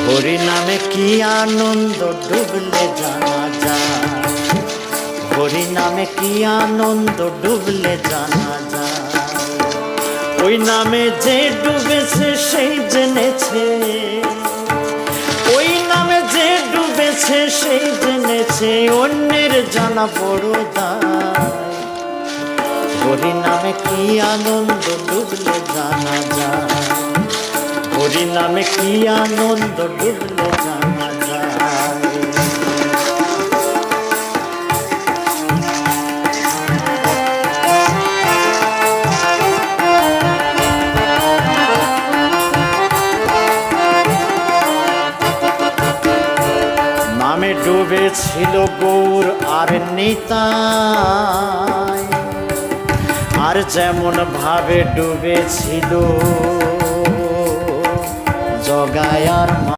হরি নামে কি আনন্দ ডুবলে জানা যায়, হরি নামে কি আনন্দ ডুবলে জানা যায়। ওই নামে যে ডুবেছে সেই জেনেছে, ওই নামে যে ডুবেছে সেই জেনেছে, অন্যের জানা বড় দায়। হরি নামে কি আনন্দ ডুবলে জানা যায়, হরি নামে কি আনন্দ ডুবলে জানা যায়। নামে ডুবেছিল গৌর আর নিতাই, আর যেমন ভাবে ডুবেছিল জগায় আর